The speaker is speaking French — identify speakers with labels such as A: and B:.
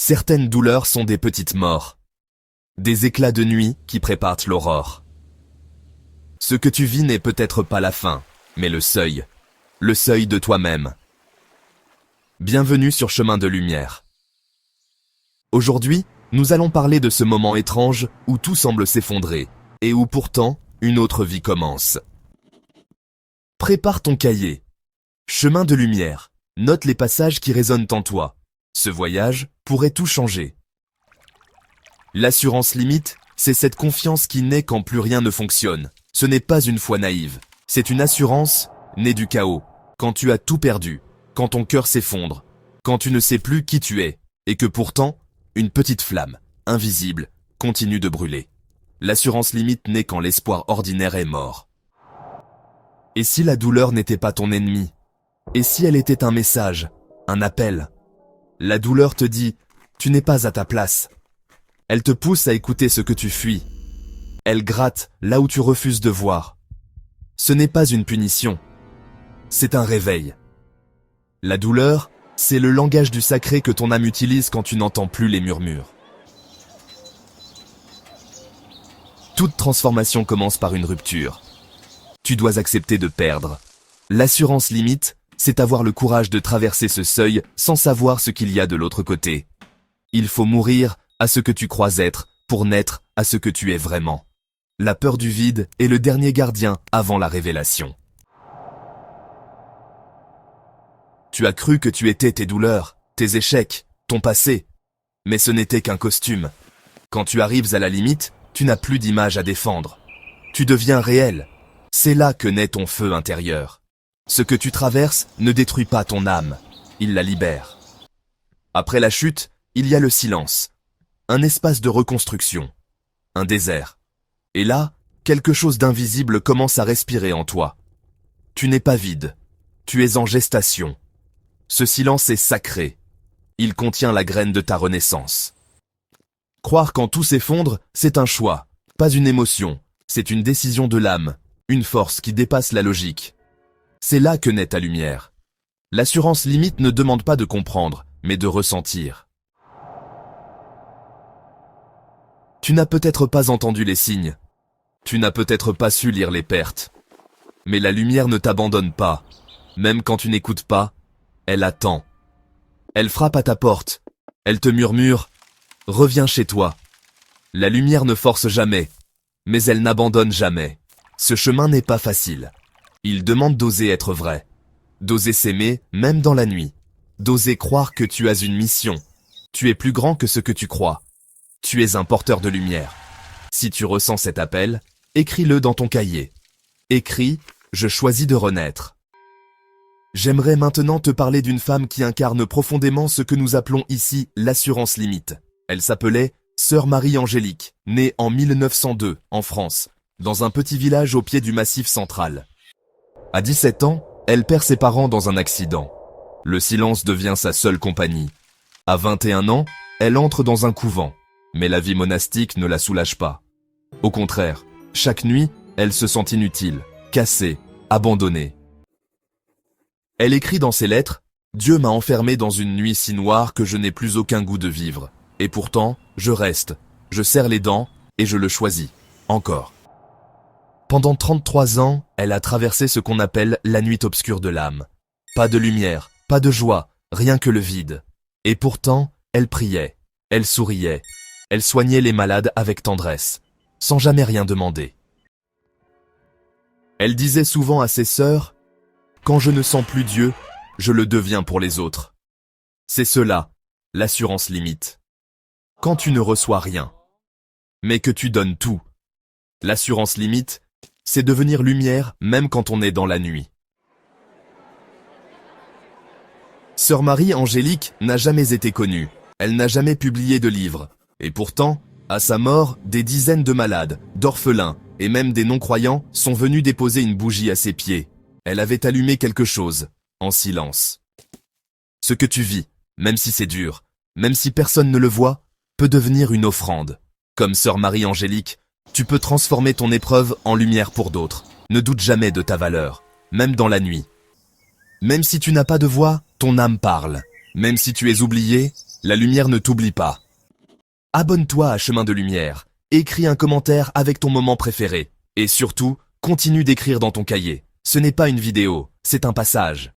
A: Certaines douleurs sont des petites morts, des éclats de nuit qui préparent l'aurore. Ce que tu vis n'est peut-être pas la fin, mais le seuil de toi-même. Bienvenue sur Chemin de Lumière. Aujourd'hui, nous allons parler de ce moment étrange où tout semble s'effondrer, et où pourtant, une autre vie commence. Prépare ton cahier. Chemin de Lumière. Note les passages qui résonnent en toi. Ce voyage pourrait tout changer. L'assurance limite, c'est cette confiance qui naît quand plus rien ne fonctionne. Ce n'est pas une foi naïve. C'est une assurance née du chaos. Quand tu as tout perdu, quand ton cœur s'effondre, quand tu ne sais plus qui tu es, et que pourtant, une petite flamme, invisible, continue de brûler. L'assurance limite naît quand l'espoir ordinaire est mort. Et si la douleur n'était pas ton ennemi? Et si elle était un message, un appel? La douleur te dit, tu n'es pas à ta place. Elle te pousse à écouter ce que tu fuis. Elle gratte là où tu refuses de voir. Ce n'est pas une punition. C'est un réveil. La douleur, c'est le langage du sacré que ton âme utilise quand tu n'entends plus les murmures. Toute transformation commence par une rupture. Tu dois accepter de perdre. L'assurance limite, c'est avoir le courage de traverser ce seuil sans savoir ce qu'il y a de l'autre côté. Il faut mourir à ce que tu crois être pour naître à ce que tu es vraiment. La peur du vide est le dernier gardien avant la révélation. Tu as cru que tu étais tes douleurs, tes échecs, ton passé. Mais ce n'était qu'un costume. Quand tu arrives à la limite, tu n'as plus d'image à défendre. Tu deviens réel. C'est là que naît ton feu intérieur. Ce que tu traverses ne détruit pas ton âme, il la libère. Après la chute, il y a le silence. Un espace de reconstruction. Un désert. Et là, quelque chose d'invisible commence à respirer en toi. Tu n'es pas vide. Tu es en gestation. Ce silence est sacré. Il contient la graine de ta renaissance. Croire quand tout s'effondre, c'est un choix, pas une émotion. C'est une décision de l'âme, une force qui dépasse la logique. C'est là que naît ta lumière. L'assurance limite ne demande pas de comprendre, mais de ressentir. Tu n'as peut-être pas entendu les signes. Tu n'as peut-être pas su lire les pertes. Mais la lumière ne t'abandonne pas. Même quand tu n'écoutes pas, elle attend. Elle frappe à ta porte. Elle te murmure « Reviens chez toi ». La lumière ne force jamais, mais elle n'abandonne jamais. Ce chemin n'est pas facile. Il demande d'oser être vrai, d'oser s'aimer même dans la nuit, d'oser croire que tu as une mission. Tu es plus grand que ce que tu crois. Tu es un porteur de lumière. Si tu ressens cet appel, écris-le dans ton cahier. Écris « Je choisis de renaître ». J'aimerais maintenant te parler d'une femme qui incarne profondément ce que nous appelons ici l'assurance limite. Elle s'appelait Sœur Marie-Angélique, née en 1902 en France, dans un petit village au pied du Massif central. À 17 ans, elle perd ses parents dans un accident. Le silence devient sa seule compagnie. À 21 ans, elle entre dans un couvent, mais la vie monastique ne la soulage pas. Au contraire, chaque nuit, elle se sent inutile, cassée, abandonnée. Elle écrit dans ses lettres « Dieu m'a enfermé dans une nuit si noire que je n'ai plus aucun goût de vivre. Et pourtant, je reste, je serre les dents et je le choisis. Encore. » Pendant 33 ans, elle a traversé ce qu'on appelle la nuit obscure de l'âme. Pas de lumière, pas de joie, rien que le vide. Et pourtant, elle priait, elle souriait, elle soignait les malades avec tendresse, sans jamais rien demander. Elle disait souvent à ses sœurs « Quand je ne sens plus Dieu, je le deviens pour les autres. » C'est cela, l'assurance limite. Quand tu ne reçois rien, mais que tu donnes tout. L'assurance limite, c'est devenir lumière même quand on est dans la nuit. Sœur Marie-Angélique n'a jamais été connue. Elle n'a jamais publié de livre. Et pourtant, à sa mort, des dizaines de malades, d'orphelins et même des non-croyants sont venus déposer une bougie à ses pieds. Elle avait allumé quelque chose, en silence. Ce que tu vis, même si c'est dur, même si personne ne le voit, peut devenir une offrande. Comme Sœur Marie-Angélique, tu peux transformer ton épreuve en lumière pour d'autres. Ne doute jamais de ta valeur, même dans la nuit. Même si tu n'as pas de voix, ton âme parle. Même si tu es oublié, la lumière ne t'oublie pas. Abonne-toi à Chemin de Lumière, écris un commentaire avec ton moment préféré. Et surtout, continue d'écrire dans ton cahier. Ce n'est pas une vidéo, c'est un passage.